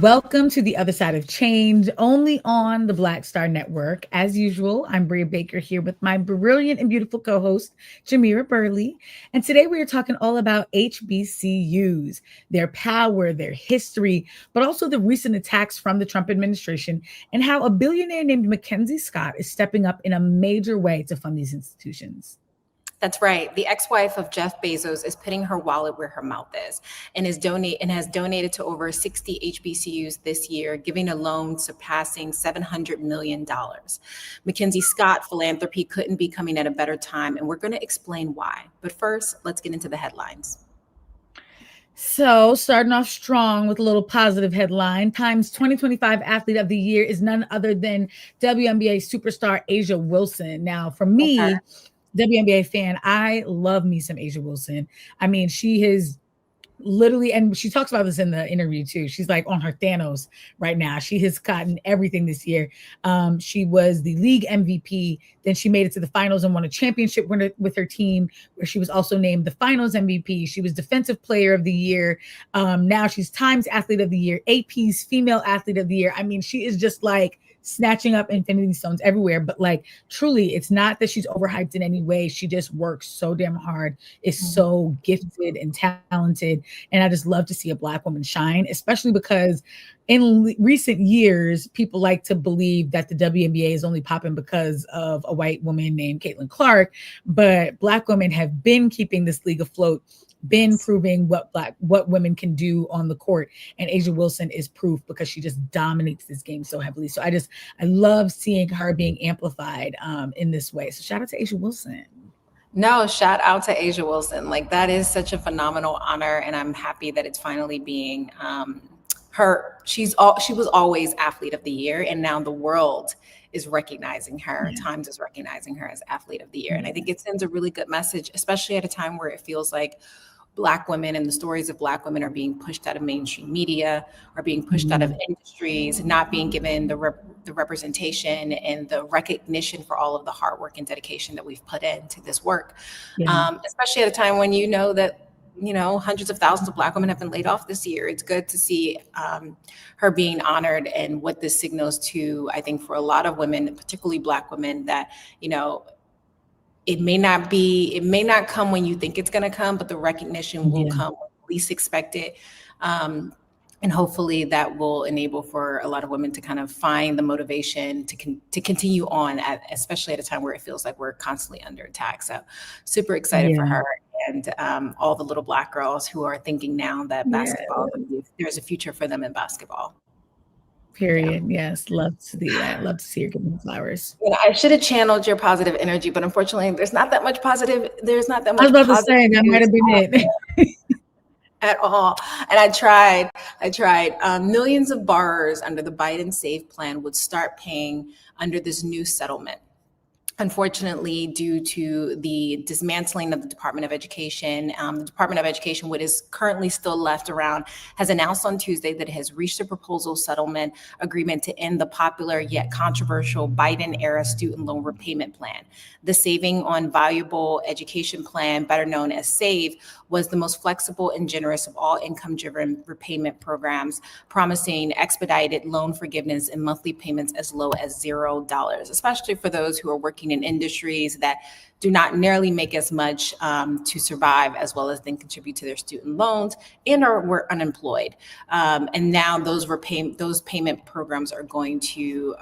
Welcome to the other side of change, only on the Black Star Network. As usual, I'm Brea Baker here with my brilliant and beautiful co-host, Jamira Burley. And today we are talking all about HBCUs, their power, their history, but also the recent attacks from the Trump administration and how a billionaire named MacKenzie Scott is stepping up in a major way to fund these institutions. That's right. The ex-wife of Jeff Bezos is putting her wallet where her mouth is and has donated to over 60 HBCUs this year, giving a loan surpassing $700 million. MacKenzie Scott philanthropy couldn't be coming at a better time, and we're going to explain why. But first, let's get into the headlines. So, starting off strong with a little positive headline, Time's 2025 Athlete of the Year is none other than WNBA superstar A'ja Wilson. Now, for me, Okay. WNBA fan, I love me some A'ja Wilson. I mean, she has literally, and she talks about this in the interview too. She's like on her Thanos right now. She has gotten everything this year. She was the league MVP. Then she made it to the finals and won a championship with her team, where she was also named the finals MVP. She was Defensive Player of the Year. Now she's Times Athlete of the Year, AP's Female Athlete of the Year. I mean, she is just like snatching up infinity stones everywhere. But like, truly, it's not that she's overhyped in any way. She just works so damn hard, is so gifted and talented. And I just love to see a Black woman shine, especially because in recent years, people like to believe that the WNBA is only popping because of a white woman named Caitlin Clark. But Black women have been keeping this league afloat, been proving what women can do on the court, and A'ja Wilson is proof because she just dominates this game so heavily. So I love seeing her being amplified in this way. So shout out to A'ja Wilson. No, shout out to A'ja Wilson. Like, that is such a phenomenal honor, and I'm happy that it's finally being her. She was always Athlete of the Year, and now the world is recognizing her. Yeah. Times is recognizing her as Athlete of the Year. Yeah. And I think it sends a really good message, especially at a time where it feels like Black women and the stories of Black women are being pushed out of mainstream media, are being pushed out of industries, not being given the representation and the recognition for all of the hard work and dedication that we've put into this work. Yeah. Especially at a time when that hundreds of thousands of Black women have been laid off this year. It's good to see her being honored, and what this signals to, I think, for a lot of women, particularly Black women, that, it may not come when you think it's going to come, but the recognition will come when you least expect it. And hopefully that will enable for a lot of women to kind of find the motivation to continue on, especially at a time where it feels like we're constantly under attack. So super excited for her and all the little Black girls who are thinking now that basketball, there's a future for them in basketball. Period. Yeah. Yes. Love to see that. Love to see her giving flowers. I should have channeled your positive energy, but unfortunately there's not that much positive. There's not that much. I was about to say that might have been it. At all. And I tried. Millions of borrowers under the Biden Save Plan would start paying under this new settlement. Unfortunately, due to the dismantling of the Department of Education, the Department of Education, what is currently still left around, has announced on Tuesday that it has reached a proposal settlement agreement to end the popular yet controversial Biden-era student loan repayment plan. The Saving on Valuable Education Plan, better known as SAVE, was the most flexible and generous of all income-driven repayment programs, promising expedited loan forgiveness and monthly payments as low as $0, especially for those who are working in industries that do not nearly make as much to survive, as well as then contribute to their student loans and or were unemployed. And now those payment programs are going to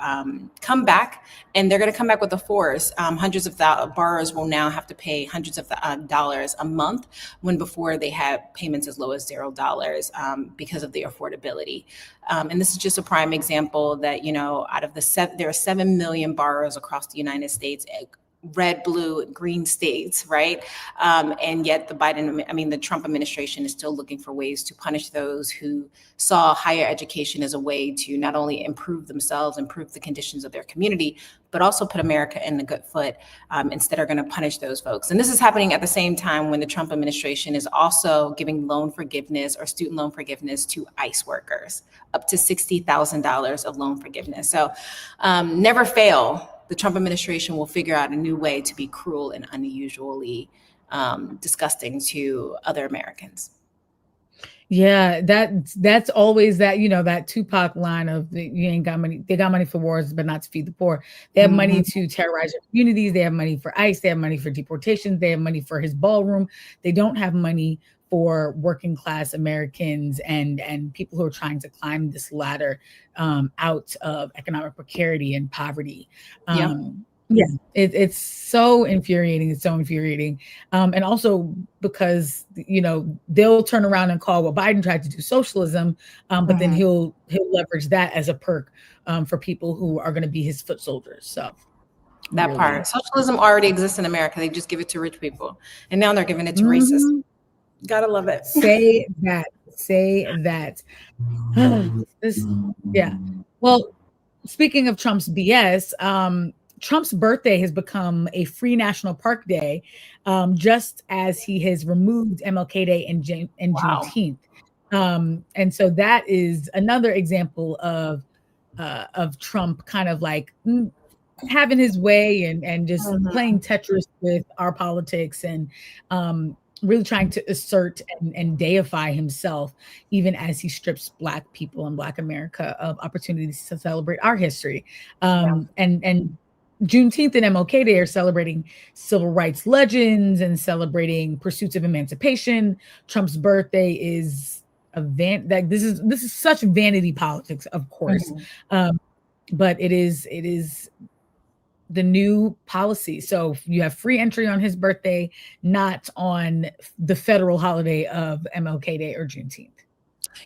come back, and they're going to come back with a force. Hundreds of borrowers will now have to pay hundreds of dollars a month, when before they had payments as low as $0 because of the affordability. And this is just a prime example that, out of there are 7 million borrowers across the United States, red, blue, green states, right? And yet the Trump administration is still looking for ways to punish those who saw higher education as a way to not only improve themselves, improve the conditions of their community, but also put America in the good foot. Instead, are going to punish those folks. And this is happening at the same time when the Trump administration is also giving loan forgiveness or student loan forgiveness to ICE workers, up to $60,000 of loan forgiveness. So never fail. The Trump administration will figure out a new way to be cruel and unusually disgusting to other Americans. Yeah, that's always that, that Tupac line of you ain't got money. They got money for wars, but not to feed the poor. They have money Mhm. to terrorize your communities. They have money for ICE. They have money for deportations. They have money for his ballroom. They don't have money for working class Americans and people who are trying to climb this ladder out of economic precarity and poverty. Yep. Yeah, it's so infuriating. It's so infuriating. And also because they'll turn around and call what Biden tried to do socialism, but then Mhm. he'll leverage that as a perk for people who are going to be his foot soldiers. So That really, part. Socialism already exists in America. They just give it to rich people. And now they're giving it to racists. mhm. Gotta love it. Say that. Say that. This, yeah. Well, speaking of Trump's BS, Trump's birthday has become a free national park day, just as he has removed MLK Day and Wow. Juneteenth. And so that is another example of Trump kind of like having his way and just Mhm. playing Tetris with our politics and really trying to assert and deify himself, even as he strips Black people and Black America of opportunities to celebrate our history. Yeah. And Juneteenth and MLK Day are celebrating civil rights legends and celebrating pursuits of emancipation. Trump's birthday is that this is such vanity politics, of course. Mhm. Um, but it is the new policy. So you have free entry on his birthday, not on the federal holiday of MLK Day or Juneteenth.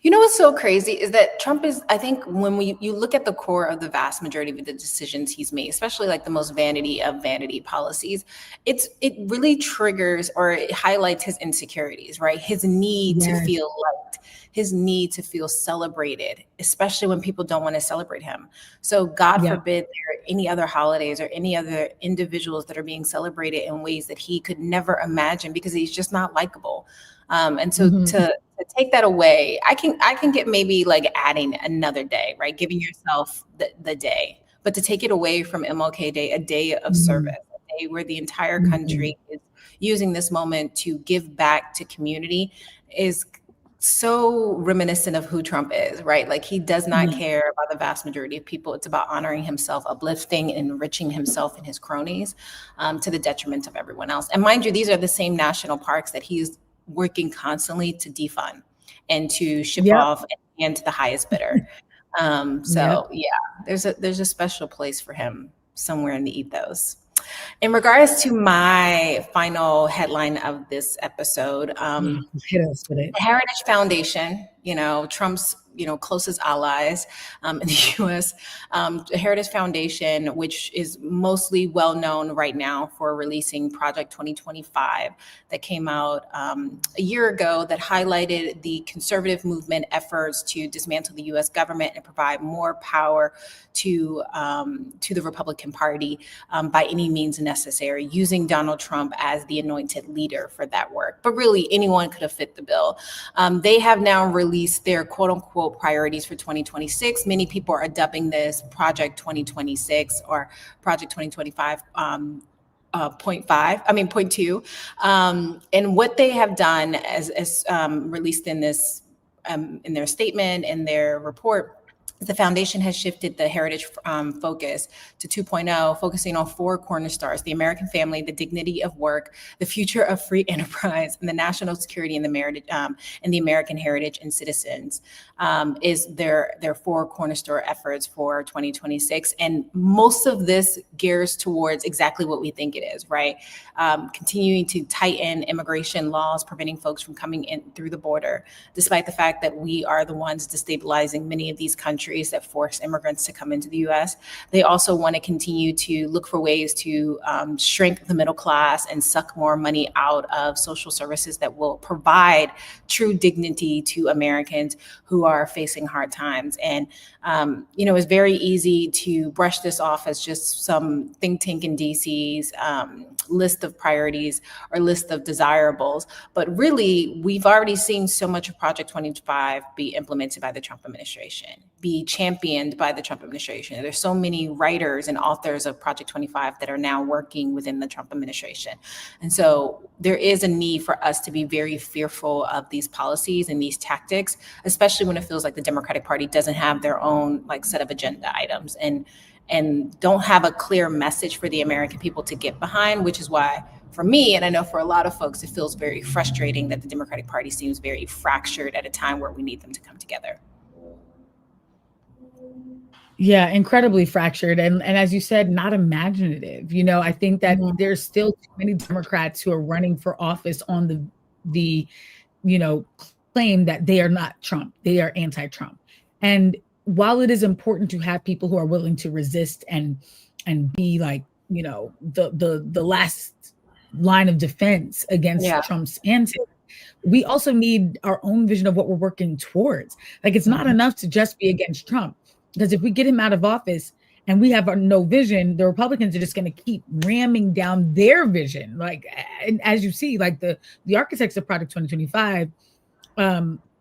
You know what's so crazy is that Trump is, I think, when you look at the core of the vast majority of the decisions he's made, especially like the most vanity of vanity policies, it really triggers or it highlights his insecurities, right? His need to Yes. feel liked, his need to feel celebrated, especially when people don't want to celebrate him. So God Yeah. forbid there are any other holidays or any other individuals that are being celebrated in ways that he could never imagine because he's just not likable. And so Mhm. to take that away, I can get maybe like adding another day, right? Giving yourself the day, but to take it away from MLK Day, a day of service, Mhm. a day where the entire Mhm. country is using this moment to give back to community is so reminiscent of who Trump is, right? Like he does not Yeah. care about the vast majority of people. It's about honoring himself, uplifting and enriching himself and his cronies to the detriment of everyone else. And mind you, these are the same national parks that he's working constantly to defund and to ship Yep. off and hand to the highest bidder. Yep. So yeah, there's a special place for him somewhere in the ethos. In regards to my final headline of this episode, Hit us with it. the Heritage Foundation, Trump's, closest allies in the U.S., the Heritage Foundation, which is mostly well known right now for releasing Project 2025, that came out a year ago, that highlighted the conservative movement efforts to dismantle the U.S. government and provide more power to the Republican Party by any means necessary, using Donald Trump as the anointed leader for that work. But really, anyone could have fit the bill. They have now released their quote unquote priorities for 2026. Many people are dubbing this Project 2026 or Project 2025. Point two. And what they have done as released in this in their statement, in their report, the foundation has shifted the heritage focus to 2.0, focusing on four cornerstones: the American family, the dignity of work, the future of free enterprise, and the national security and the American heritage and citizens. Is their four cornerstone efforts for 2026. And most of this gears towards exactly what we think it is, right? Continuing to tighten immigration laws, preventing folks from coming in through the border, despite the fact that we are the ones destabilizing many of these countries that force immigrants to come into the U.S. They also want to continue to look for ways to shrink the middle class and suck more money out of social services that will provide true dignity to Americans who are facing hard times. And, it's very easy to brush this off as just some think tank in DC's list of priorities or list of desirables. But really, we've already seen so much of Project 25 be implemented by the Trump administration, be championed by the Trump administration. There's so many writers and authors of Project 25 that are now working within the Trump administration. And so there is a need for us to be very fearful of these policies and these tactics, especially when it feels like the Democratic Party doesn't have their own set of agenda items and don't have a clear message for the American people to get behind, which is why for me, and I know for a lot of folks, it feels very frustrating that the Democratic Party seems very fractured at a time where we need them to come together. Yeah, incredibly fractured. And as you said, not imaginative. I think that there's still too many Democrats who are running for office on the claim that they are not Trump, they are anti-Trump. And while it is important to have people who are willing to resist and be the last line of defense against Trump's antics, we also need our own vision of what we're working towards. It's not enough to just be against Trump, because if we get him out of office and we have no vision, the Republicans are just going to keep ramming down their vision. And as you see, the architects of Project 2025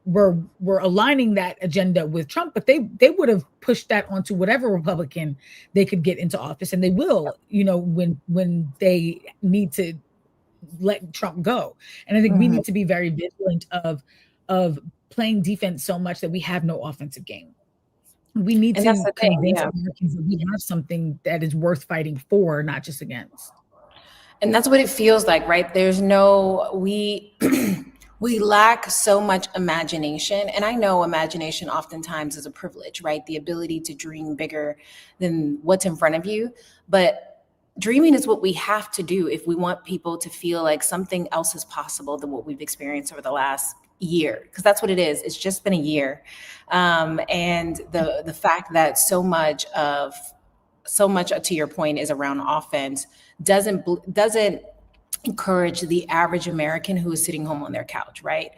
were aligning that agenda with Trump, but they would have pushed that onto whatever Republican they could get into office, and they will, when they need to let Trump go. And I think we need to be very vigilant of playing defense so much that we have no offensive game. We need to convince Americans that we have something that is worth fighting for, not just against. And that's what it feels like, right? We lack so much imagination. And I know imagination oftentimes is a privilege, right? The ability to dream bigger than what's in front of you. But dreaming is what we have to do if we want people to feel like something else is possible than what we've experienced over the last year, because that's what it is. It's just been a year. And the fact that so much, to your point, is around offense doesn't encourage the average American who is sitting home on their couch, right?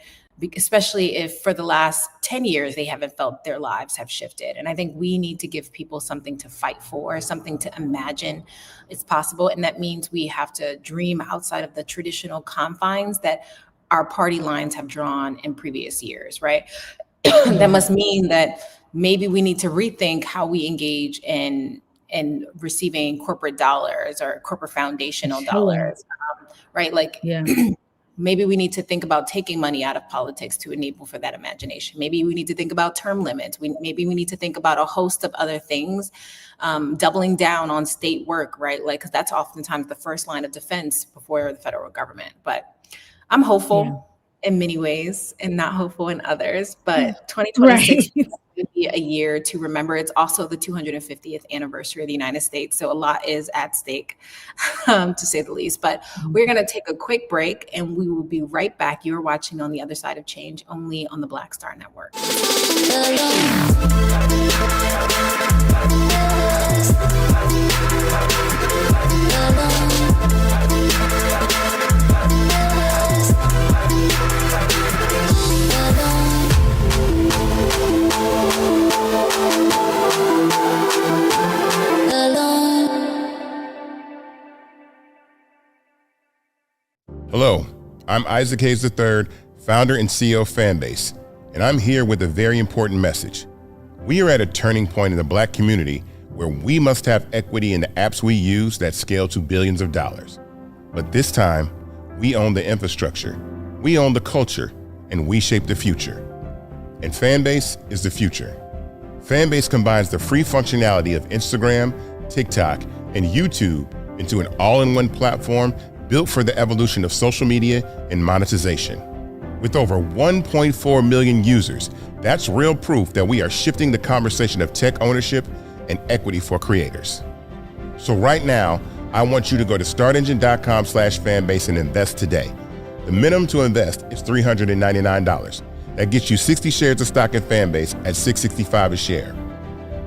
Especially if for the last 10 years, they haven't felt their lives have shifted. And I think we need to give people something to fight for, something to imagine it's possible. And that means we have to dream outside of the traditional confines that our party lines have drawn in previous years, right? That must mean that maybe we need to rethink how we engage in receiving corporate dollars or corporate foundational dollars, right? Maybe we need to think about taking money out of politics to enable for that imagination. Maybe we need to think about term limits. Maybe we need to think about a host of other things, doubling down on state work, right? Because that's oftentimes the first line of defense before the federal government. But I'm hopeful in many ways and not hopeful in others. But 2026 is going to be a year to remember. It's also the 250th anniversary of the United States. So a lot is at stake, to say the least. But we're going to take a quick break and we will be right back. You're watching On the Other Side of Change, only on the Black Star Network. Hello, I'm Isaac Hayes III, founder and CEO of Fanbase, and I'm here with a very important message. We are at a turning point in the Black community where we must have equity in the apps we use that scale to billions of dollars. But this time, we own the infrastructure, we own the culture, and we shape the future. And Fanbase is the future. Fanbase combines the free functionality of Instagram, TikTok, and YouTube into an all-in-one platform built for the evolution of social media and monetization. With over 1.4 million users, that's real proof that we are shifting the conversation of tech ownership and equity for creators. So right now, I want you to go to startengine.com/fanbase and invest today. The minimum to invest is $399. That gets you 60 shares of stock in Fanbase at $665 a share.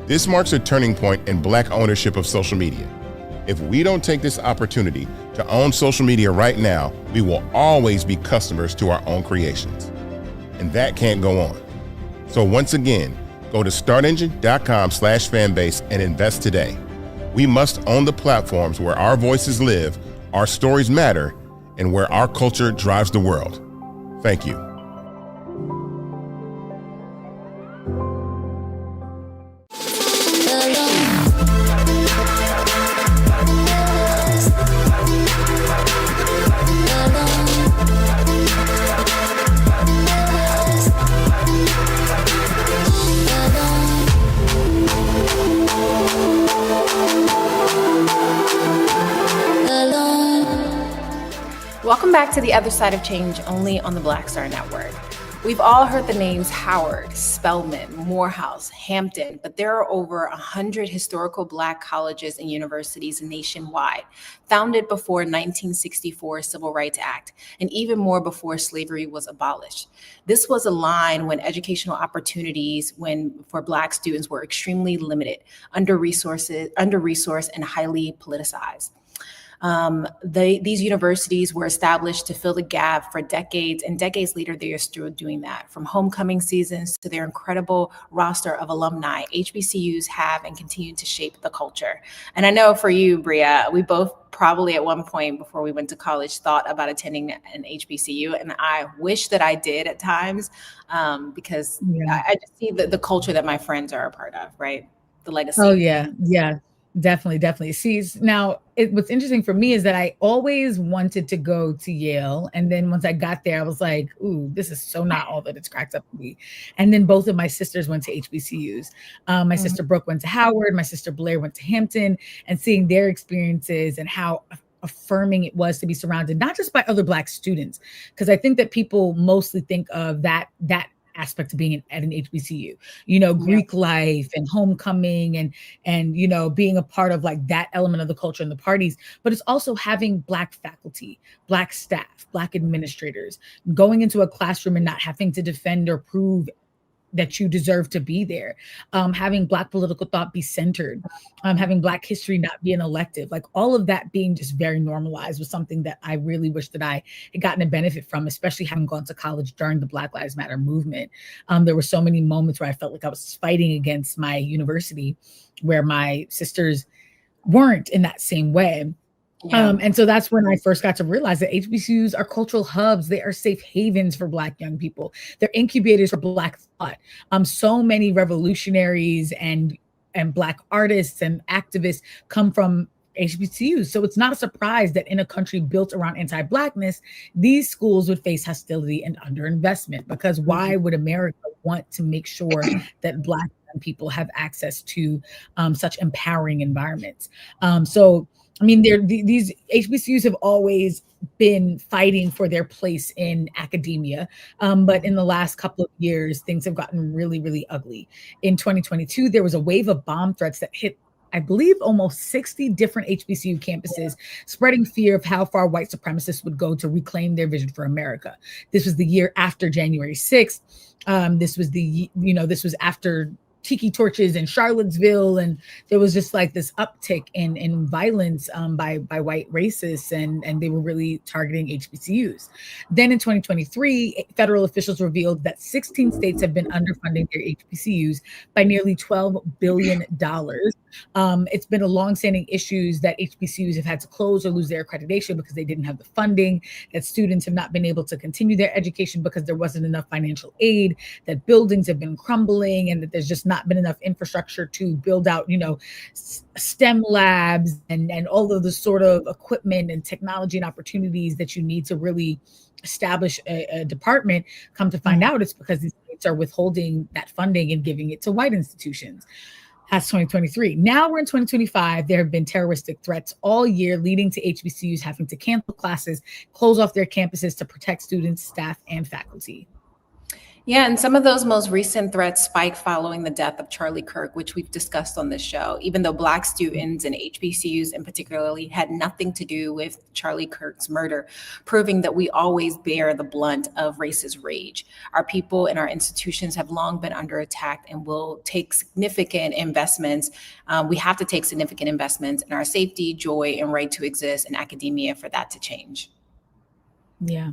This marks a turning point in Black ownership of social media. If we don't take this opportunity to own social media right now, we will always be customers to our own creations. And that can't go on. So once again, go to startengine.com/fanbase and invest today. We must own the platforms where our voices live, our stories matter, and where our culture drives the world. Thank you. Welcome back to The Other Side of Change, only on the Black Star Network. We've all heard the names Howard, Spelman, Morehouse, Hampton, but there are over 100 historical Black colleges and universities nationwide, founded before 1964 Civil Rights Act, and even more before slavery was abolished. This was a line when educational opportunities for Black students were extremely limited, under-resourced, and highly politicized. These universities were established to fill the gap for decades, and decades later, they are still doing that. From homecoming seasons to their incredible roster of alumni, HBCUs have and continue to shape the culture. And I know for you, Brea, we both probably at one point before we went to college thought about attending an HBCU, and I wish that I did at times, because I just see the culture that my friends are a part of, right? The legacy. Oh, yeah. Definitely. See, now what's interesting for me is that I always wanted to go to Yale. And then once I got there, I was like, ooh, this is so not all that it's cracked up to be. And then both of my sisters went to HBCUs. My sister Brooke went to Howard. My sister Blair went to Hampton, and seeing their experiences and how affirming it was to be surrounded, not just by other Black students, because I think that people mostly think of that aspect of being at an HBCU, Greek life and homecoming and being a part of like that element of the culture and the parties, but it's also having Black faculty, Black staff, Black administrators, going into a classroom and not having to defend or prove that you deserve to be there, having Black political thought be centered, having Black history not be an elective, like all of that being just very normalized was something that I really wish that I had gotten a benefit from, especially having gone to college during the Black Lives Matter movement. There were so many moments where I felt like I was fighting against my university where my sisters weren't in that same way. Yeah. And so that's when I first got to realize that HBCUs are cultural hubs. They are safe havens for Black young people. They're incubators for Black thought. So many revolutionaries and Black artists and activists come from HBCUs. So it's not a surprise that in a country built around anti-Blackness, these schools would face hostility and underinvestment, because why would America want to make sure that Black young people have access to such empowering environments? These HBCUs have always been fighting for their place in academia. But in the last couple of years, things have gotten really, really ugly. In 2022, there was a wave of bomb threats that hit, I believe, almost 60 different HBCU campuses, spreading fear of how far white supremacists would go to reclaim their vision for America. This was the year after January 6th. This was after tiki torches in Charlottesville, and there was just like this uptick in violence by white racists, and they were really targeting HBCUs. Then in 2023, federal officials revealed that 16 states have been underfunding their HBCUs by nearly $12 billion. It's been a longstanding issue that HBCUs have had to close or lose their accreditation because they didn't have the funding, that students have not been able to continue their education because there wasn't enough financial aid, that buildings have been crumbling, and that there's just not been enough infrastructure to build out, STEM labs and all of the sort of equipment and technology and opportunities that you need to really establish a department. Come to find out, it's because these states are withholding that funding and giving it to white institutions. That's 2023. Now we're in 2025. There have been terroristic threats all year, leading to HBCUs having to cancel classes, close off their campuses to protect students, staff, and faculty. Yeah, and some of those most recent threats spiked following the death of Charlie Kirk, which we've discussed on this show, even though Black students and HBCUs in particularly had nothing to do with Charlie Kirk's murder, proving that we always bear the blunt of racist rage. Our people and our institutions have long been under attack and will take significant investments. We have to take significant investments in our safety, joy, and right to exist in academia for that to change. Yeah.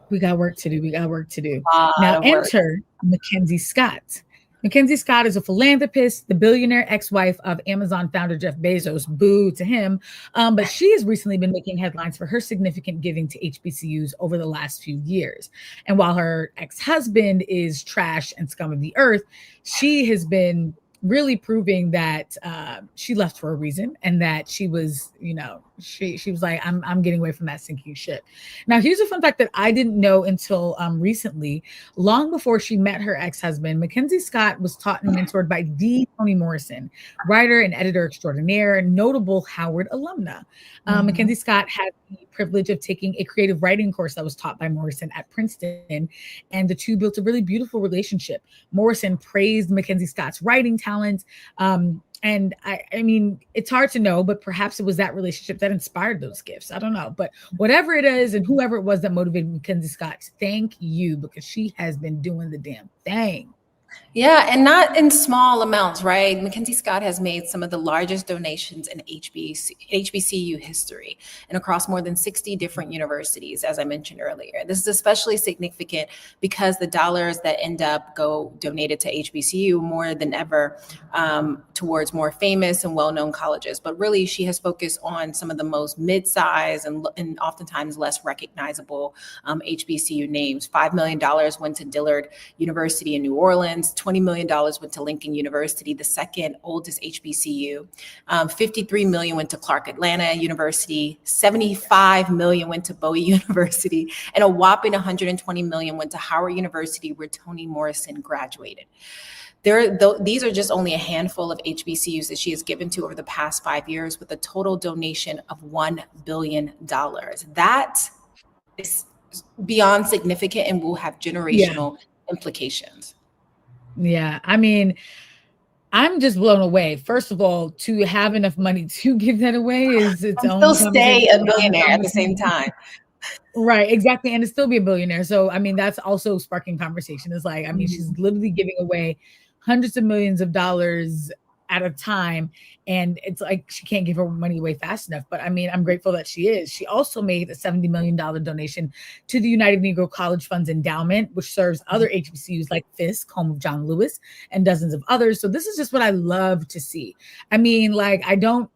We got work to do. We got work to do. A lot Now of work. enter MacKenzie Scott. MacKenzie Scott is a philanthropist, the billionaire ex-wife of Amazon founder Jeff Bezos. Boo to him. But she has recently been making headlines for her significant giving to HBCUs over the last few years. And while her ex-husband is trash and scum of the earth, she has been really proving that she left for a reason, and that she was, she was like, I'm getting away from that sinking ship. Now, here's a fun fact that I didn't know until recently. Long before she met her ex-husband, MacKenzie Scott was taught and mentored by the Toni Morrison, writer and editor extraordinaire, notable Howard alumna. MacKenzie Scott had the privilege of taking a creative writing course that was taught by Morrison at Princeton, and the two built a really beautiful relationship. Morrison praised MacKenzie Scott's writing talent. And I mean, it's hard to know, but perhaps it was that relationship that inspired those gifts. I don't know. But whatever it is, and whoever it was that motivated MacKenzie Scott, thank you, because she has been doing the damn thing. Yeah, and not in small amounts, right? MacKenzie Scott has made some of the largest donations in HBCU history and across more than 60 different universities, as I mentioned earlier. This is especially significant because the dollars that end up go donated to HBCU more than ever towards more famous and well-known colleges. But really, she has focused on some of the most mid-size and oftentimes less recognizable HBCU names. $5 million went to Dillard University in New Orleans. $20 million went to Lincoln University, the second oldest HBCU. $53 million went to Clark Atlanta University. $75 million went to Bowie University. And a whopping $120 million went to Howard University, where Toni Morrison graduated. These are just only a handful of HBCUs that she has given to over the past 5 years, with a total donation of $1 billion. That is beyond significant and will have generational implications. Yeah, I mean, I'm just blown away. First of all, to have enough money to give that away is its own. Still stay a billionaire at the same time. Right, exactly. And to still be a billionaire. So, I mean, that's also sparking conversation. It's like, I mean, she's literally giving away hundreds of millions of dollars at a time. And it's like, she can't give her money away fast enough. But I mean, I'm grateful that she is. She also made a $70 million donation to the United Negro College Fund's endowment, which serves other HBCUs like Fisk, home of John Lewis, and dozens of others. So this is just what I love to see. I mean, like, I don't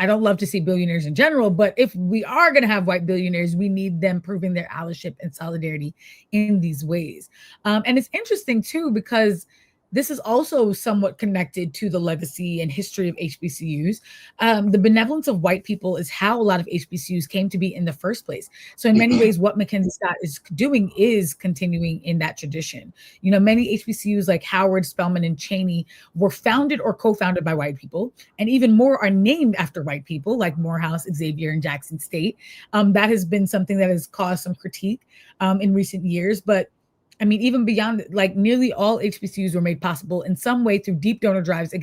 love to see billionaires in general, but if we are going to have white billionaires, we need them proving their allyship and solidarity in these ways. And it's interesting too, because this is also somewhat connected to the legacy and history of HBCUs. The benevolence of white people is how a lot of HBCUs came to be in the first place. So in many ways, what MacKenzie Scott is doing is continuing in that tradition. You know, many HBCUs like Howard, Spelman, and Cheney were founded or co-founded by white people, and even more are named after white people like Morehouse, Xavier, and Jackson State. That has been something that has caused some critique in recent years, but I mean, even beyond, like, nearly all HBCUs were made possible in some way through deep donor drives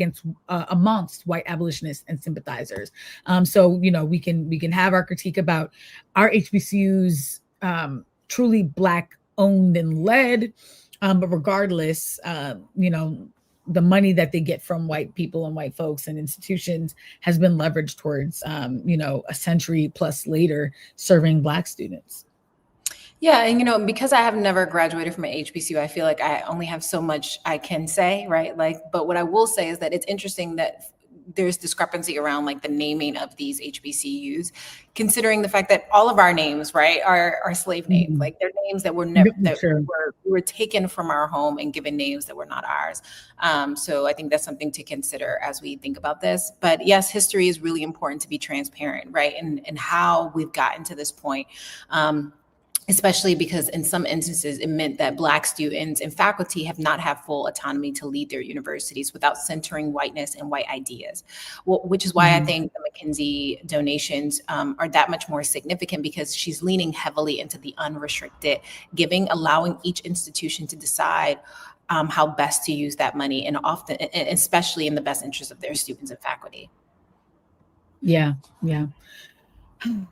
amongst white abolitionists and sympathizers. So, you know, we can have our critique about our HBCUs truly Black owned and led, but regardless, you know, the money that they get from white people and white folks and institutions has been leveraged towards, you know, a century plus later serving Black students. Yeah, and you know, because I have never graduated from an HBCU, I feel like I only have so much I can say, right? Like, but what I will say is that it's interesting that there's discrepancy around like the naming of these HBCUs, considering the fact that all of our names, right, are slave names. Like, they're names that were never were taken from our home and given names that were not ours. So I think that's something to consider as we think about this. But yes, history is really important to be transparent, right? And how we've gotten to this point. Especially because in some instances, it meant that Black students and faculty have not had full autonomy to lead their universities without centering whiteness and white ideas, which is why I think the MacKenzie donations are that much more significant, because she's leaning heavily into the unrestricted giving, allowing each institution to decide how best to use that money, and often, especially in the best interest of their students and faculty. Yeah.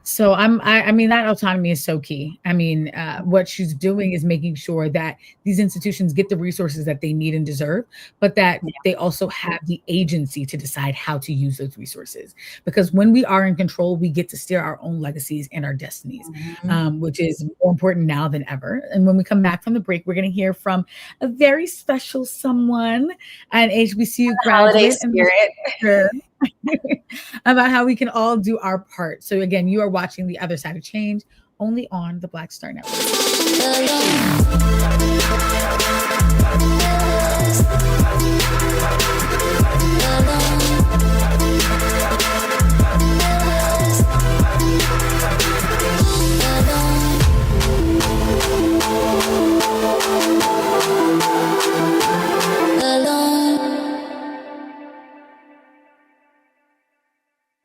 So I mean, that autonomy is so key. I mean, what she's doing is making sure that these institutions get the resources that they need and deserve, but that they also have the agency to decide how to use those resources. Because when we are in control, we get to steer our own legacies and our destinies, which is more important now than ever. And when we come back from the break, we're going to hear from a very special someone, an HBCU Holiday graduate and spirit. about how we can all do our part. So again, you are watching The Other Side of Change only on the Black Star Network.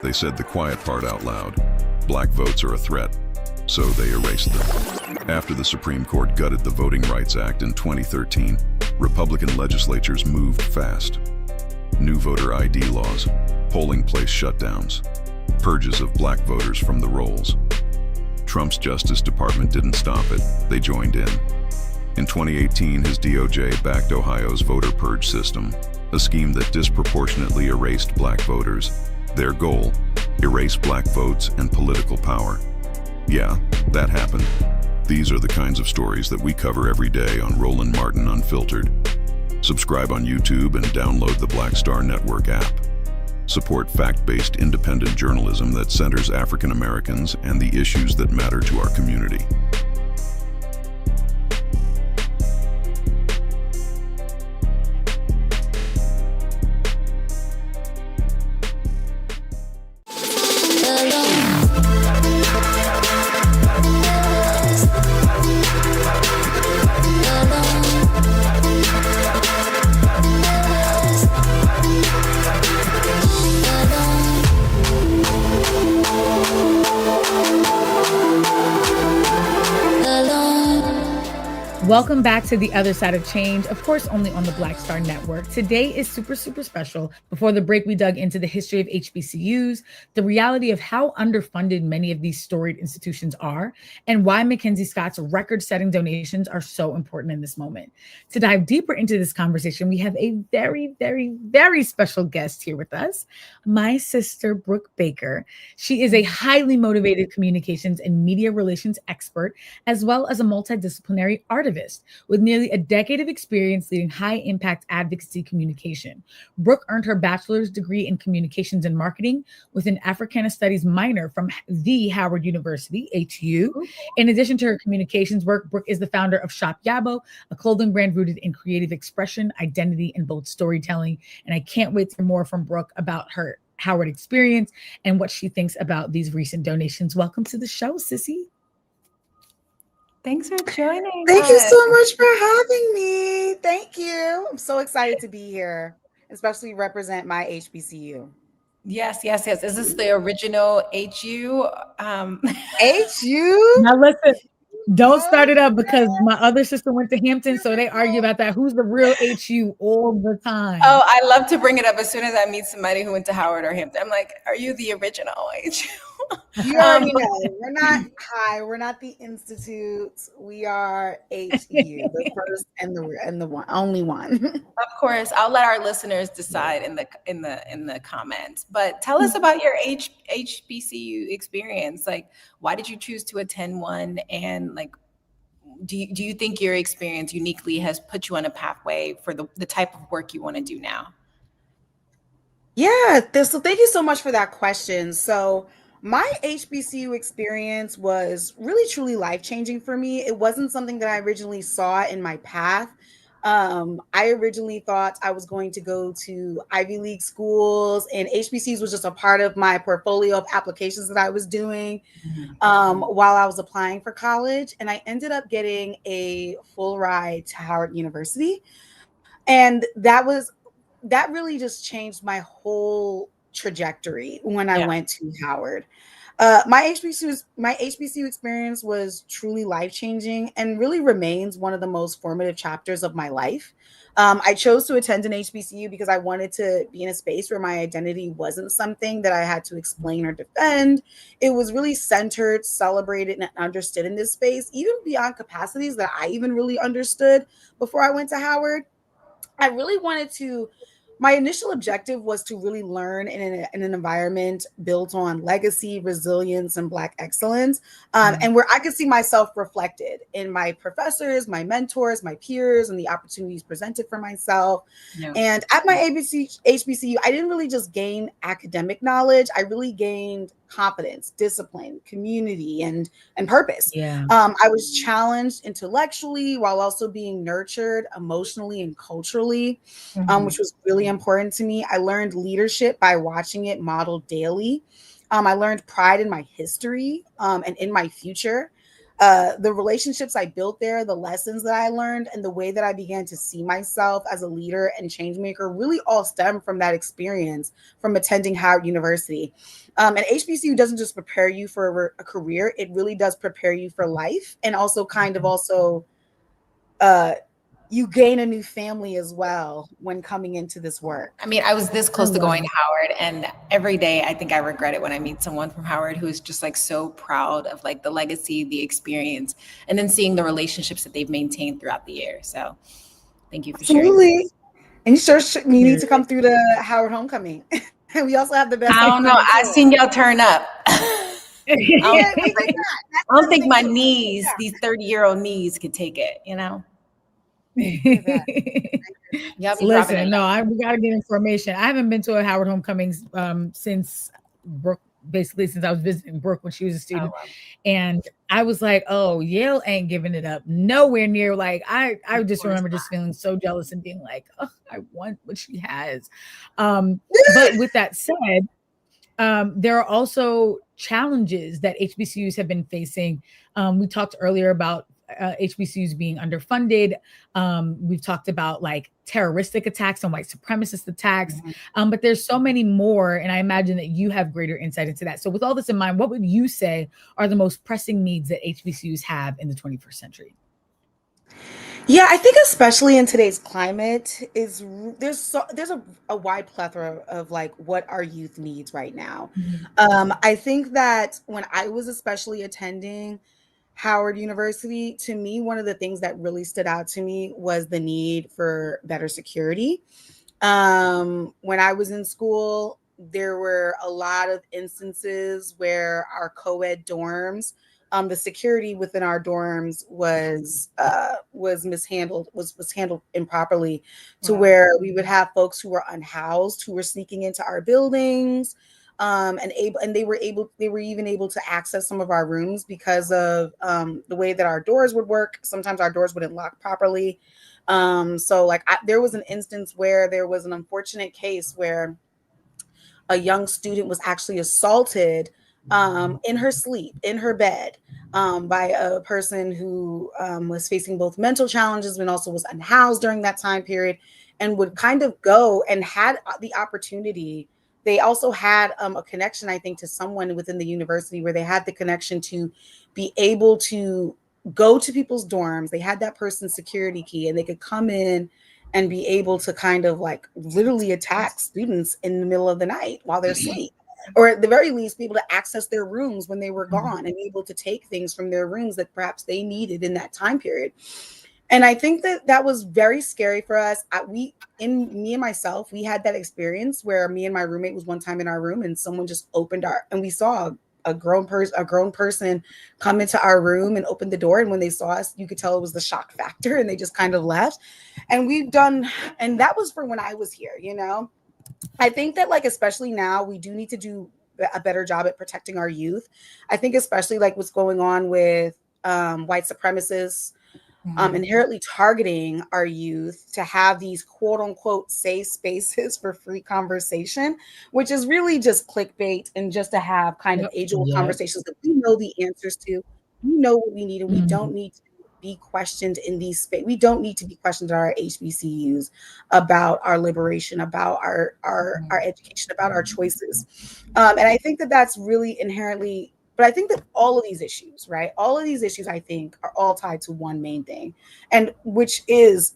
They said the quiet part out loud. Black votes are a threat, so they erased them. After the Supreme Court gutted the Voting Rights Act in 2013, Republican legislatures moved fast. New voter ID laws, polling place shutdowns, purges of black voters from the rolls. Trump's Justice Department didn't stop it, they joined in. In 2018, his DOJ backed Ohio's voter purge system, a scheme that disproportionately erased black voters. Their goal, erase black votes and political power. Yeah, that happened. These are the kinds of stories that we cover every day on Roland Martin Unfiltered. Subscribe on YouTube and download the Black Star Network app. Support fact-based independent journalism that centers African Americans and the issues that matter to our community. Welcome back to The Other Side of Change, of course, only on the Black Star Network. Today is super, super special. Before the break, we dug into the history of HBCUs, the reality of how underfunded many of these storied institutions are, and why MacKenzie Scott's record-setting donations are so important in this moment. To dive deeper into this conversation, we have a very, very, very special guest here with us, my sister, Brooke Baker. She is a highly motivated communications and media relations expert, as well as a multidisciplinary artivist with nearly a decade of experience leading high-impact advocacy communication. Brooke earned her bachelor's degree in communications and marketing with an Africana Studies minor from the Howard University, HU. In addition to her communications work, Brooke is the founder of Shop Yabo, a clothing brand rooted in creative expression, identity, and bold storytelling. And I can't wait to hear more from Brooke about her Howard experience and what she thinks about these recent donations. Welcome to the show, sissy. Thanks for joining. Thank you so much for having me. Thank you. I'm so excited to be here, especially represent my HBCU. Yes. Is this the original HU? HU? Now listen, don't start it up because my other sister went to Hampton, so they argue about that. Who's the real HU all the time? Oh, I love to bring it up as soon as I meet somebody who went to Howard or Hampton. I'm like, are you the original HU? You already know. We're not high. We're not the institute. We are HU, the first and the one, only one. Of course, I'll let our listeners decide in the comments. But tell us about your HBCU experience. Like, why did you choose to attend one? And like, do you think your experience uniquely has put you on a pathway for the type of work you want to do now? Yeah. So thank you so much for that question. So my HBCU experience was really, truly life-changing for me. It wasn't something that I originally saw in my path. I originally thought I was going to go to Ivy League schools, and HBCUs was just a part of my portfolio of applications that I was doing while I was applying for college. And I ended up getting a full ride to Howard University. And that really just changed my whole trajectory when I Yeah. went to Howard. My HBCU experience was truly life-changing and really remains one of the most formative chapters of my life. I chose to attend an HBCU because I wanted to be in a space where my identity wasn't something that I had to explain or defend. It was really centered, celebrated, and understood in this space, even beyond capacities that I even really understood before I went to Howard. I really wanted to, my initial objective was to really learn in an environment built on legacy, resilience, and Black excellence, and where I could see myself reflected in my professors, my mentors, my peers, and the opportunities presented for myself. Yeah. And at my HBCU, I didn't really just gain academic knowledge. I really gained confidence, discipline, community, and purpose. Yeah. I was challenged intellectually while also being nurtured emotionally and culturally, which was really important to me. I learned leadership by watching it modeled daily. I learned pride in my history and in my future. The relationships I built there, the lessons that I learned, and the way that I began to see myself as a leader and change maker really all stem from that experience from attending Howard University. And HBCU doesn't just prepare you for a career, it really does prepare you for life, and also you gain a new family as well when coming into this work. I mean, I was this close to going to Howard, and every day I think I regret it when I meet someone from Howard who is just like so proud of like the legacy, the experience, and then seeing the relationships that they've maintained throughout the year. So thank you for sharing. And you need to come through the Howard homecoming. And we also have the best. I don't know. I've seen y'all turn up. I don't think my knees, these 30-year-old knees, could take it, you know? Listen, no, we got to get information. I haven't been to a Howard homecoming since Brooke, basically since I was visiting Brooke when she was a student. Oh, wow. And I was like, oh, Yale ain't giving it up. Nowhere near. Like, I just remember just feeling so jealous and being like, oh, I want what she has. But with that said, there are also challenges that HBCUs have been facing. We talked earlier about HBCUs being underfunded. We've talked about like terroristic attacks and white supremacist attacks, but there's so many more. And I imagine that you have greater insight into that. So with all this in mind, what would you say are the most pressing needs that HBCUs have in the 21st century? Yeah, I think especially in today's climate there's a wide plethora of like what our youth needs right now. I think that when I was especially attending Howard University, to me, one of the things that really stood out to me was the need for better security. When I was in school, there were a lot of instances where our co-ed dorms, the security within our dorms was mishandled, was handled improperly, to where we would have folks who were unhoused who were sneaking into our buildings. They were even able to access some of our rooms because of the way that our doors would work. Sometimes our doors wouldn't lock properly. There was an instance where there was an unfortunate case where a young student was actually assaulted in her sleep, in her bed, by a person who was facing both mental challenges and also was unhoused during that time period, and would kind of go and had the opportunity. They also had a connection, I think, to someone within the university where they had the connection to be able to go to people's dorms. They had that person's security key, and they could come in and be able to kind of like literally attack students in the middle of the night while they're asleep, or at the very least be able to access their rooms when they were gone and be able to take things from their rooms that perhaps they needed in that time period. And I think that was very scary for us. Me and myself, we had that experience where me and my roommate was one time in our room and someone just opened and we saw a grown person come into our room and open the door. And when they saw us, you could tell it was the shock factor, and they just kind of left. And that was for when I was here, you know. I think that like, especially now, we do need to do a better job at protecting our youth. I think especially like what's going on with white supremacists, inherently targeting our youth to have these quote unquote safe spaces for free conversation, which is really just clickbait, and just to have kind of age-old conversations that we know the answers to, we know what we need, and we don't need to be questioned in these space. We don't need to be questioned at our HBCUs about our liberation, about our education, about our choices. And I think that that's really inherently, but I think that all of these issues, right? All of these issues, I think, are all tied to one main thing, and which is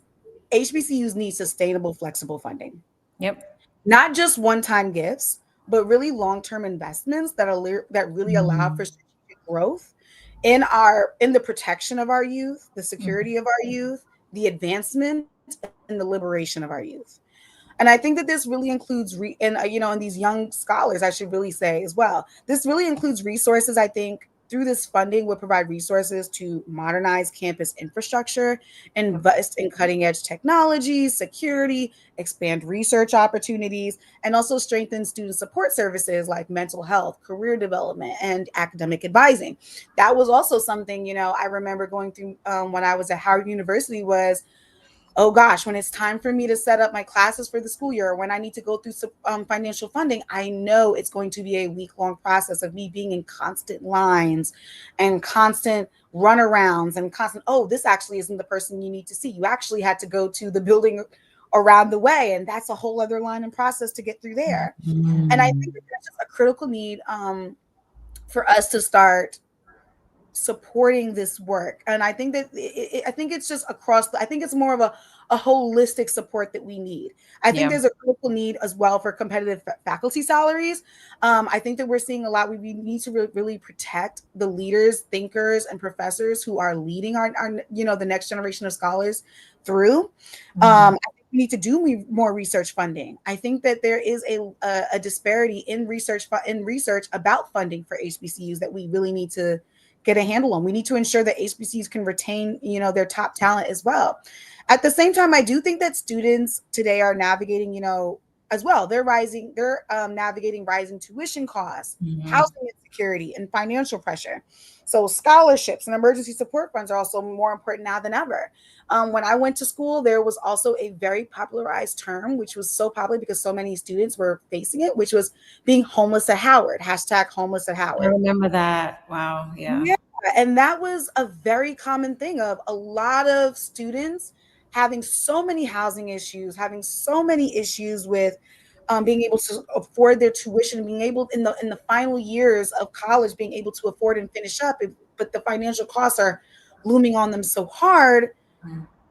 HBCUs need sustainable, flexible funding. Yep. Not just one-time gifts, but really long-term investments that really allow for strategic growth in the protection of our youth, the security of our youth, the advancement and the liberation of our youth. And I think that this really includes, and these young scholars, I should really say as well, this really includes resources. I think through this funding would provide resources to modernize campus infrastructure, invest in cutting edge technology, security, expand research opportunities, and also strengthen student support services like mental health, career development, and academic advising. That was also something, I remember going through when I was at Howard University was, oh gosh, when it's time for me to set up my classes for the school year, or when I need to go through some financial funding, I know it's going to be a week-long process of me being in constant lines and constant runarounds and constant, oh, this actually isn't the person you need to see. You actually had to go to the building around the way, and that's a whole other line and process to get through there. And I think that that's just a critical need for us to start supporting this work. And I think that I think it's just I think it's more of a holistic support that we need. I think there's a critical need as well for competitive faculty salaries. I think that we're seeing a lot. We need to really protect the leaders, thinkers, and professors who are leading our the next generation of scholars through. I think we need to do more research funding. I think that there is a disparity in research about funding for HBCUs that we really need to get a handle on. We need to ensure that HBCUs can retain, their top talent as well. At the same time, I do think that students today are navigating, as well. They're navigating rising tuition costs, housing insecurity, and financial pressure. So scholarships and emergency support funds are also more important now than ever. When I went to school, there was also a very popularized term, which was so popular because so many students were facing it, which was being homeless at Howard, #homeless at Howard. I remember that. Wow. Yeah. And that was a very common thing of a lot of students having so many housing issues, having so many issues with being able to afford their tuition, being able in the final years of college, being able to afford and finish up, but the financial costs are looming on them so hard.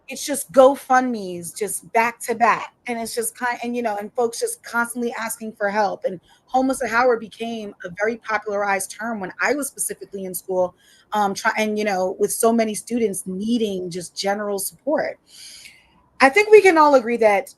It's just GoFundMe's just back to back, and it's just and folks just constantly asking for help. And homeless at Howard became a very popularized term when I was specifically in school, with so many students needing just general support. I think we can all agree that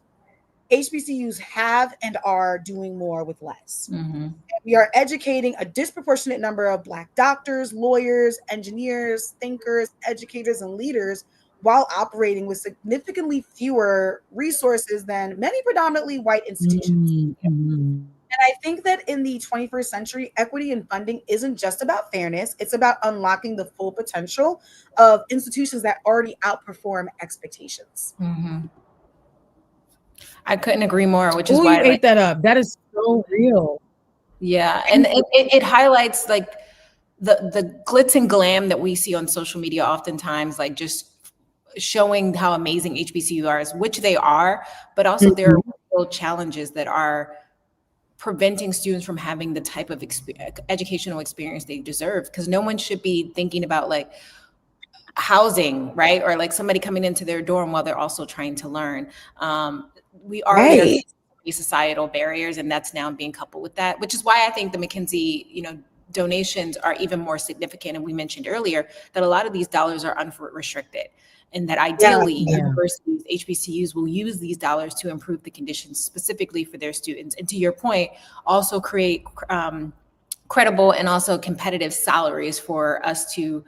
HBCUs have and are doing more with less. And we are educating a disproportionate number of Black doctors, lawyers, engineers, thinkers, educators, and leaders while operating with significantly fewer resources than many predominantly white institutions. And I think that in the 21st century, equity in funding isn't just about fairness. It's about unlocking the full potential of institutions that already outperform expectations. I couldn't agree more, which is why you ate that up. That is so real. Yeah. And it highlights like the glitz and glam that we see on social media oftentimes, like just showing how amazing HBCUs are, which they are, but also there are real challenges that are preventing students from having the type of educational experience they deserve. Because no one should be thinking about like housing, right? Or like somebody coming into their dorm while they're also trying to learn. We already have societal barriers, and that's now being coupled with that, which is why I think the MacKenzie, donations are even more significant. And we mentioned earlier that a lot of these dollars are unrestricted, and that ideally universities, HBCUs will use these dollars to improve the conditions specifically for their students. And to your point, also create credible and also competitive salaries for us to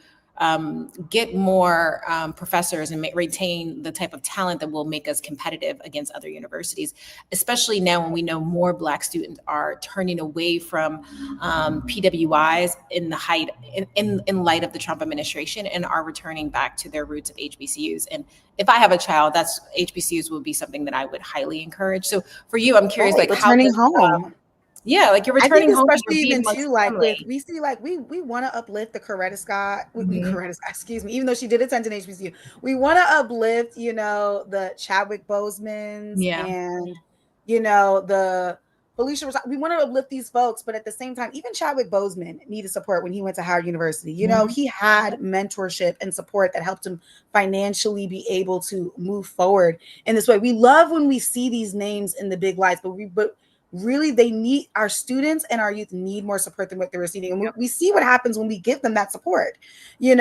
get more professors and retain the type of talent that will make us competitive against other universities, especially now when we know more Black students are turning away from PWIs in light of the Trump administration and are returning back to their roots of HBCUs. And if I have a child, that's HBCUs will be something that I would highly encourage. So for you, I'm curious, like returning home. Yeah, like you're I think returning home to especially your even amongst too, like with family. we see like we want to uplift the Coretta Scott, Mhm. Coretta Scott, excuse me, even though she did attend an HBCU, we want to uplift, the Chadwick Bosemans Yeah. and the Felicia. We want to uplift these folks, but at the same time, even Chadwick Boseman needed support when he went to Howard University. He had mentorship and support that helped him financially be able to move forward in this way. We love when we see these names in the big lights, but really they need, our students and our youth need more support than what they're receiving, and we see what happens when we give them that support. We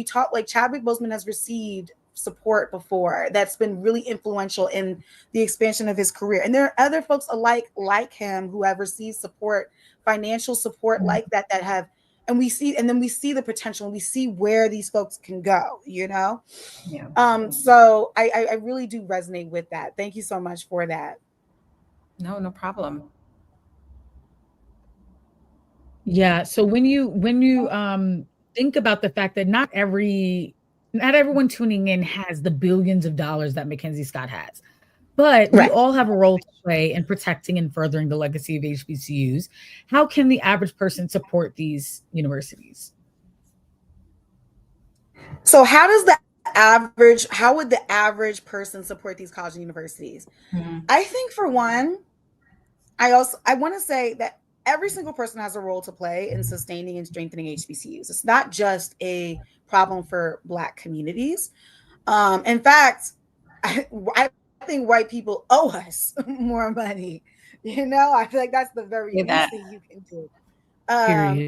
talk, like Chadwick Boseman has received support before that's been really influential in the expansion of his career, and there are other folks alike like him who have received support, financial support like that have, and then we see the potential and we see where these folks can go. Yeah. So I really do resonate with that. Thank you so much for that. No problem. Yeah. So when you think about the fact that not everyone tuning in has the billions of dollars that MacKenzie Scott has, but we Right. all have a role to play in protecting and furthering the legacy of HBCUs. How can the average person support these universities? So how would the average person support these college and universities? I think for one, I want to say that every single person has a role to play in sustaining and strengthening HBCUs. It's not just a problem for Black communities. In fact, I think white people owe us more money. I feel like that's the very least thing you can do.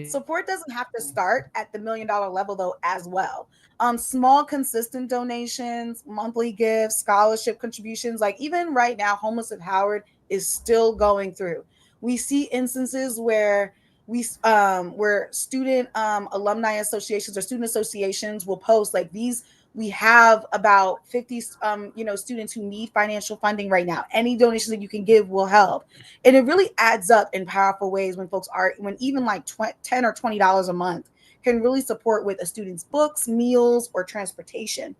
Support doesn't have to start at the $1 million level though as well. Small consistent donations, monthly gifts, scholarship contributions, like even right now Homeless at Howard is still going through. We see instances where where student alumni associations or student associations will post like these. We have about 50 students who need financial funding right now. Any donation that you can give will help. And it really adds up in powerful ways when even like $10 or $20 a month can really support with a student's books, meals, or transportation.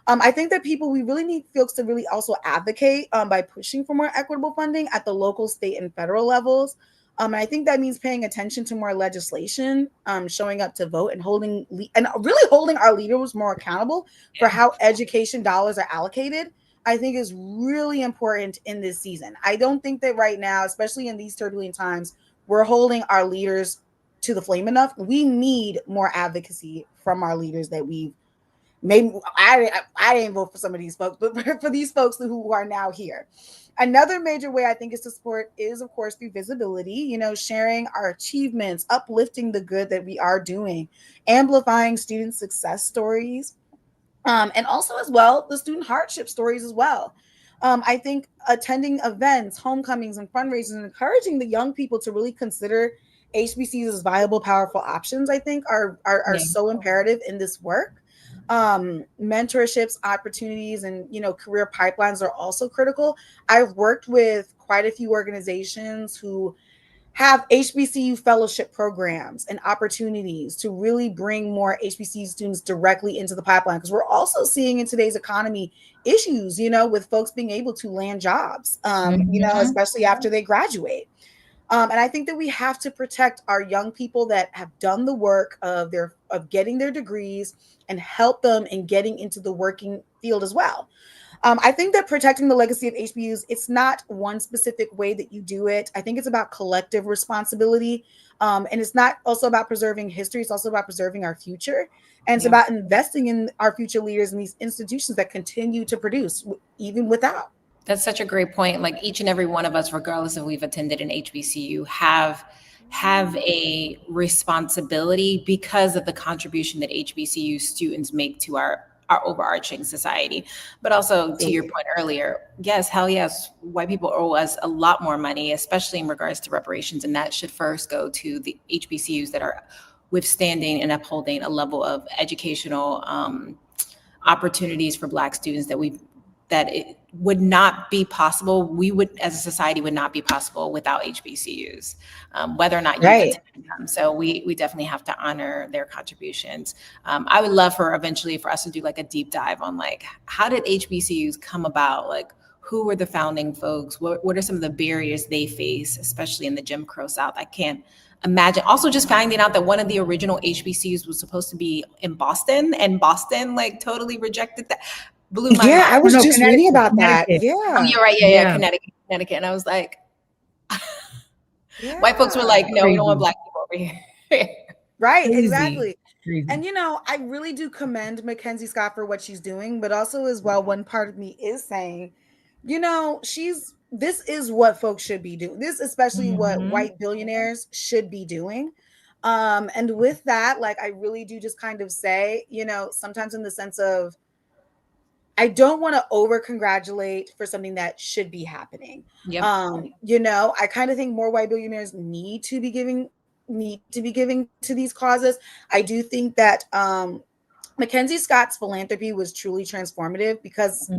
I think that we really need folks to really also advocate by pushing for more equitable funding at the local, state, and federal levels. And I think that means paying attention to more legislation, showing up to vote, and really holding our leaders more accountable for how education dollars are allocated. I think is really important in this season. I don't think that right now, especially in these turbulent times, we're holding our leaders to the flame enough. We need more advocacy from our leaders that we've maybe I didn't vote for some of these folks, but for these folks who are now here. Another major way I think is to support is, of course, through visibility, sharing our achievements, uplifting the good that we are doing, amplifying student success stories, and also as well, the student hardship stories as well. I think attending events, homecomings, and fundraisers, and encouraging the young people to really consider HBCUs as viable, powerful options, I think are so imperative in this work. Mentorships, opportunities, and career pipelines are also critical. I've worked with quite a few organizations who have HBCU fellowship programs and opportunities to really bring more HBCU students directly into the pipeline, because we're also seeing in today's economy issues, with folks being able to land jobs, especially after they graduate. And I think that we have to protect our young people that have done the work of getting their degrees and help them in getting into the working field as well. I think that protecting the legacy of HBCUs, it's not one specific way that you do it. I think it's about collective responsibility. And it's not also about preserving history. It's also about preserving our future. And it's about investing in our future leaders in these institutions that continue to produce even without. That's such a great point. Like each and every one of us, regardless if we've attended an HBCU, have a responsibility because of the contribution that HBCU students make to our overarching society. But also to your point earlier, yes, hell yes, white people owe us a lot more money, especially in regards to reparations. And that should first go to the HBCUs that are withstanding and upholding a level of educational opportunities for Black students that it would not be possible. We would, as a society, would not be possible without HBCUs, whether or not you attend them. So we definitely have to honor their contributions. I would love eventually for us to do like a deep dive on like, how did HBCUs come about? Like, who were the founding folks? What are some of the barriers they face, especially in the Jim Crow South? I can't imagine. Also, just finding out that one of the original HBCUs was supposed to be in Boston, and Boston like totally rejected that. Blew my mind. I was just reading about that. Connecticut. Yeah. Oh, you're right. Yeah. Connecticut. And I was like, white folks were like, no, we don't want Black people over here. Right, Crazy. exactly. Crazy. And I really do commend MacKenzie Scott for what she's doing, but also as well, one part of me is saying, this is what folks should be doing. This, especially what white billionaires should be doing. And with that, like, I really do just kind of say, sometimes in the sense of, I don't want to over congratulate for something that should be happening. Yep. I kind of think more white billionaires need to be giving to these causes. I do think that MacKenzie Scott's philanthropy was truly transformative because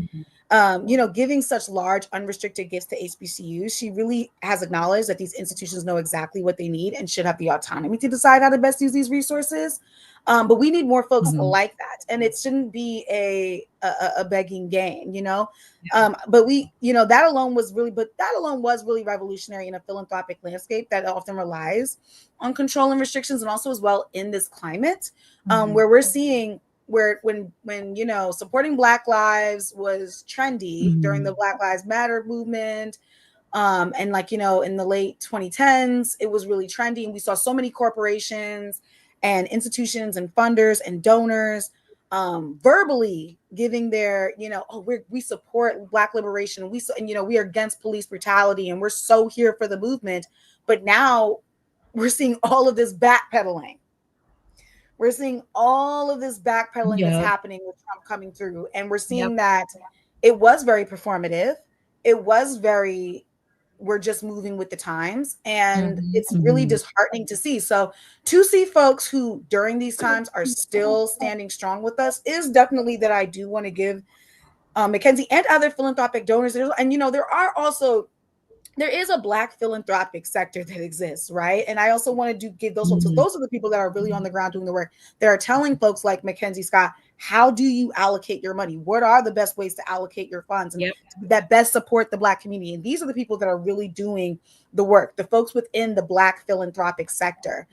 giving such large unrestricted gifts to HBCUs, she really has acknowledged that these institutions know exactly what they need and should have the autonomy to decide how to best use these resources. But we need more folks like that, and it shouldn't be a begging game, But that alone was really revolutionary in a philanthropic landscape that often relies on control and restrictions, and also as well in this climate where we're seeing when supporting Black lives was trendy during the Black Lives Matter movement. And in the late 2010s, it was really trendy, and we saw so many corporations and institutions and funders and donors verbally giving their, we support Black liberation. We are against police brutality, and we're so here for the movement. But now we're seeing all of this backpedaling. We're seeing all of this backpedaling that's happening with Trump coming through. And we're seeing that it was very performative. It was we're just moving with the times, and it's really disheartening to see. So to see folks who during these times are still standing strong with us is definitely that I do want to give MacKenzie and other philanthropic donors. And there is a Black philanthropic sector that exists, right? And I also want to give those folks, those are the people that are really on the ground doing the work. That are telling folks like MacKenzie Scott, how do you allocate your money? What are the best ways to allocate your funds and that best support the Black community? And these are the people that are really doing the work, the folks within the Black philanthropic sector.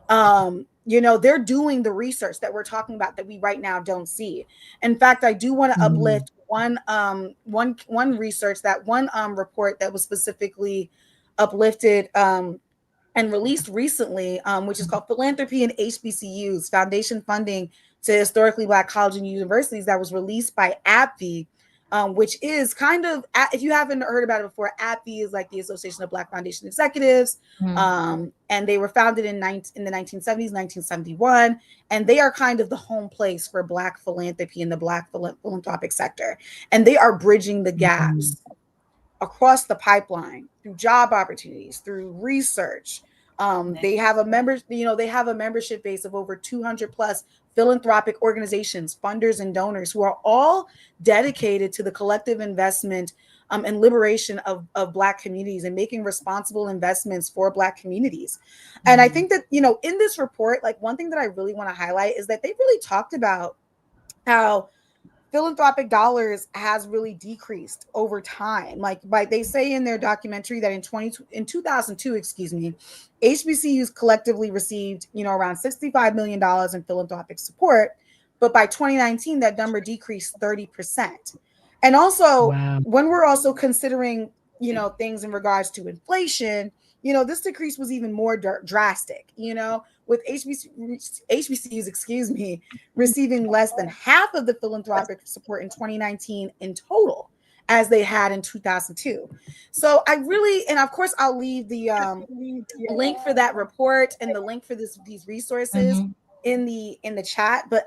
They're doing the research that we're talking about that we right now don't see. In fact, I do want to uplift one research, that one report that was specifically uplifted and released recently, which is called Philanthropy in HBCUs, Foundation Funding to Historically Black Colleges and Universities, that was released by AbbVie, which is kind of, if you haven't heard about it before, AbbVie is like the Association of Black Foundation Executives, and they were founded in the 1970s, 1971, and they are kind of the home place for Black philanthropy in the Black philanthropic sector, and they are bridging the gaps across the pipeline through job opportunities, through research. They have a membership base of over 200 plus philanthropic organizations, funders, and donors who are all dedicated to the collective investment and liberation of Black communities and making responsible investments for Black communities. And I think that, in this report, like, one thing that I really want to highlight is that they really talked about how philanthropic dollars has really decreased over time. Like they say in their documentary that in 2002, HBCUs collectively received, around $65 million in philanthropic support. But by 2019, that number decreased 30%. And also, when we're also considering, things in regards to inflation, this decrease was even more drastic, with HBCUs, receiving less than half of the philanthropic support in 2019 in total as they had in 2002. So I really, and of course, I'll leave the link for that report and the link for these resources in the chat. But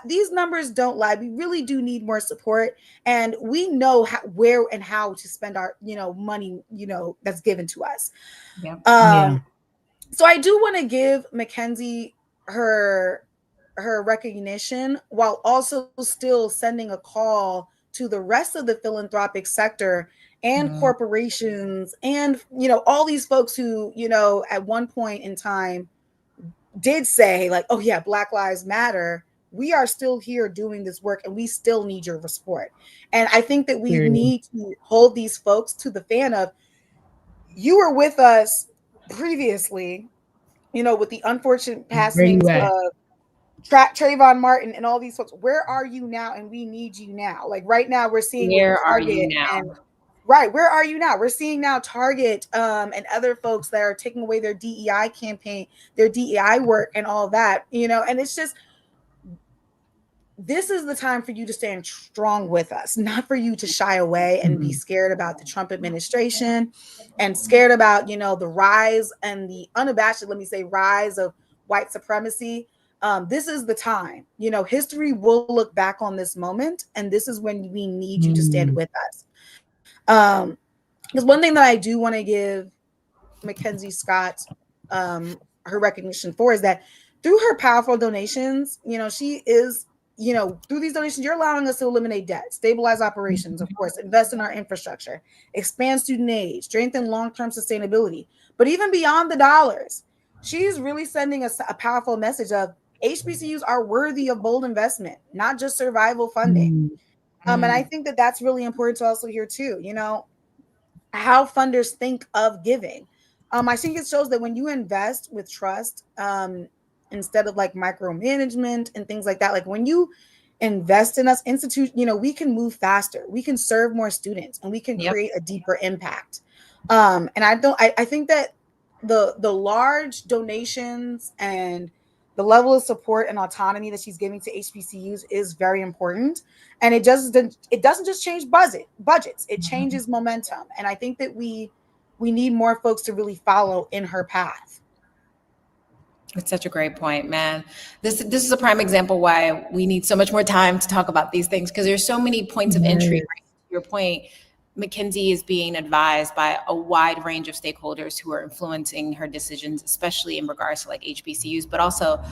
these numbers don't lie. We really do need more support, and we know where and how to spend our money that's given to us. So I do want to give MacKenzie her recognition, while also still sending a call to the rest of the philanthropic sector and corporations and all these folks who at one point in time did say, like, oh yeah, Black Lives Matter, we are still here doing this work and we still need your support. And I think that we need to hold these folks to the fan of, you were with us previously, you know, with the unfortunate passings of Trayvon Martin and all these folks. Where are you now? And we need you now. Like right now, we're seeing where are you now? And right, where are you now? We're seeing now Target and other folks that are taking away their DEI campaign, their DEI work, and all that. You know, and it's just, this is the time for you to stand strong with us, not for you to shy away and be scared about the Trump administration and scared about, you know, the rise and the unabashed, let me say, rise of white supremacy. This is the time, you know, history will look back on this moment, and this is when we need you to stand with us. Because one thing that I do want to give MacKenzie Scott her recognition for is that through her powerful donations, you know, she is, you know, through these donations, you're allowing us to eliminate debt, stabilize operations, of course, invest in our infrastructure, expand student aid, strengthen long-term sustainability. But even beyond the dollars, she's really sending us a powerful message of HBCUs are worthy of bold investment, not just survival funding. And I think that that's really important to also hear too, you know, how funders think of giving. I think it shows that when you invest with trust, instead of like micromanagement and things like that, like when you invest in us, you know, we can move faster, we can serve more students, and we can create a deeper impact. And I think that the large donations and the level of support and autonomy that she's giving to HBCUs is very important. And it doesn't just change budgets, it changes momentum. And I think that we need more folks to really follow in her path. It's such a great point, man. This is a prime example why we need so much more time to talk about these things, because there's so many points of entry. Right? To your point, MacKenzie is being advised by a wide range of stakeholders who are influencing her decisions, especially in regards to like HBCUs, but also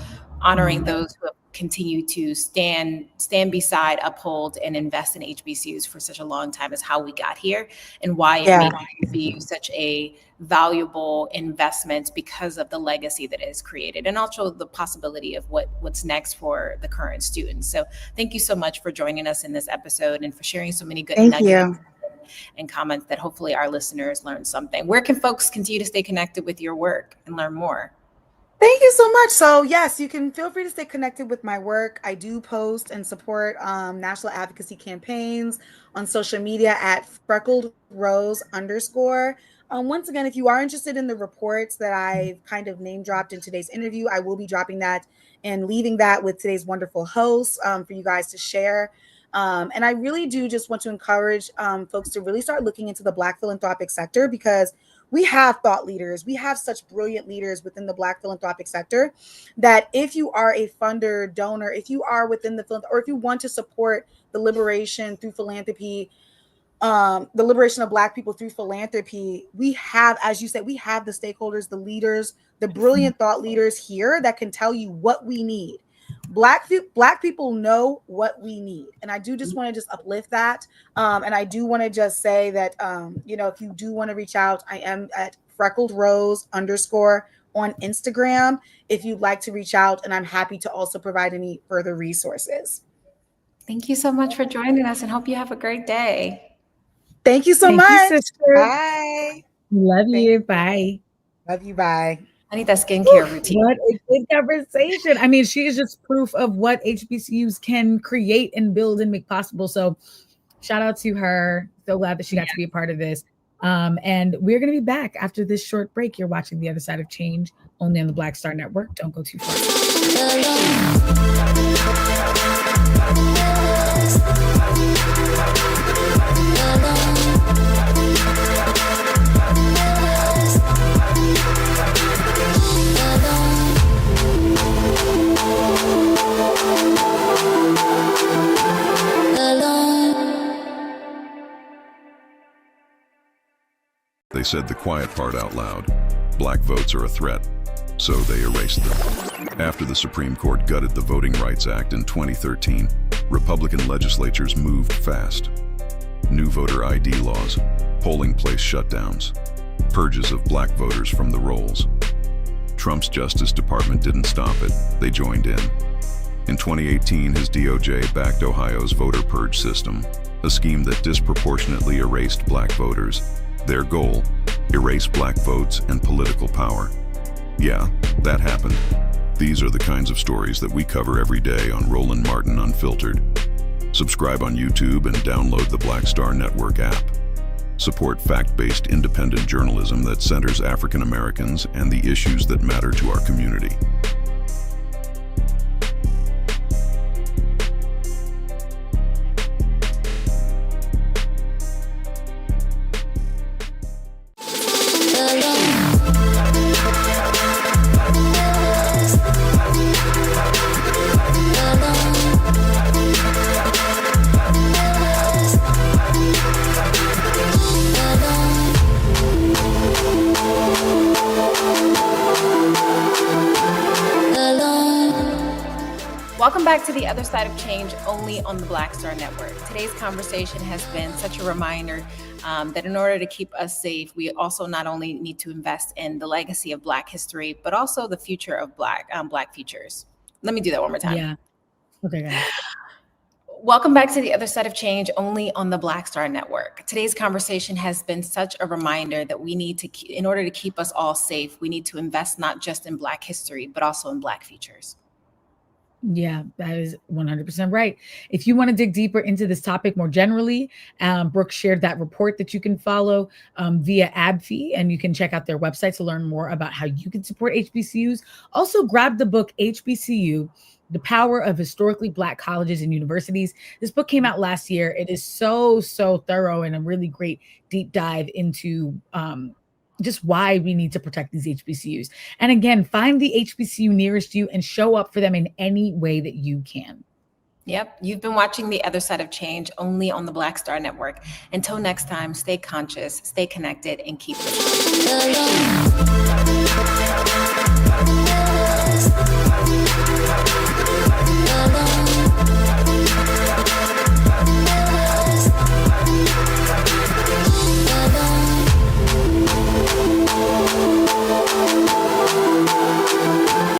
honoring those who have continued to stand beside, uphold, and invest in HBCUs for such a long time is how we got here, and why it made HBCU such a valuable investment because of the legacy that it has created, and also the possibility of what's next for the current students. So thank you so much for joining us in this episode and for sharing so many good nuggets and comments that hopefully our listeners learned something. Where can folks continue to stay connected with your work and learn more? Thank you so much. So yes, you can feel free to stay connected with my work. I do post and support national advocacy campaigns on social media at FreckledRose_. Once again, if you are interested in the reports that I've kind of name dropped in today's interview, I will be dropping that and leaving that with today's wonderful hosts for you guys to share. And I really do just want to encourage folks to really start looking into the Black philanthropic sector, because we have thought leaders. We have such brilliant leaders within the Black philanthropic sector that if you are a funder, donor, if you are within the, or if you want to support the liberation through philanthropy, the liberation of Black people through philanthropy, we have, as you said, we have the stakeholders, the leaders, the brilliant thought leaders here that can tell you what we need. Black people know what we need. And I do just want to just uplift that. And I do want to just say that, you know, if you do want to reach out, I am at FreckledRose_ on Instagram if you'd like to reach out. And I'm happy to also provide any further resources. Thank you so much for joining us, and hope you have a great day. Thank you so much. You, bye. Love you. Bye. Love you. Bye. I need that skincare routine. What a good conversation. I mean, she is just proof of what HBCUs can create and build and make possible. So shout out to her. So glad that she got to be a part of this. And we're going to be back after this short break. You're watching The Other Side of Change only on the Black Star Network. Don't go too far. They said the quiet part out loud. Black votes are a threat, so they erased them. After the Supreme Court gutted the Voting Rights Act in 2013, Republican legislatures moved fast. New voter ID laws, polling place shutdowns, purges of Black voters from the rolls. Trump's Justice Department didn't stop it, they joined in. In 2018, his DOJ backed Ohio's voter purge system, a scheme that disproportionately erased black voters. Their goal: erase black votes and political power. Yeah, that happened. These are the kinds of stories that we cover every day on Roland Martin Unfiltered. Subscribe on YouTube and download the Black Star Network app. Support fact-based independent journalism that centers African Americans and the issues that matter to our community. Welcome back to The Other Side of Change, only on the Black Star Network. Today's conversation has been such a reminder that in order to keep us safe, we also not only need to invest in the legacy of Black history, but also the future of Black futures. Let me do that one more time. Yeah. Okay, guys. Welcome back to The Other Side of Change, only on the Black Star Network. Today's conversation has been such a reminder that we need to, in order to keep us all safe, we need to invest not just in Black history, but also in Black futures. Yeah, that is 100% right. If you want to dig deeper into this topic more generally, Brooke shared that report that you can follow via ABFI, and you can check out their website to learn more about how you can support HBCUs. Also, grab the book HBCU, The Power of Historically Black Colleges and Universities. This book came out last year. It is so thorough and a really great deep dive into just why we need to protect these HBCUs. And again, find the HBCU nearest you and show up for them in any way that you can. Yep. You've been watching The Other Side of Change, only on the Black Star Network. Until next time, stay conscious, stay connected, and keep listening.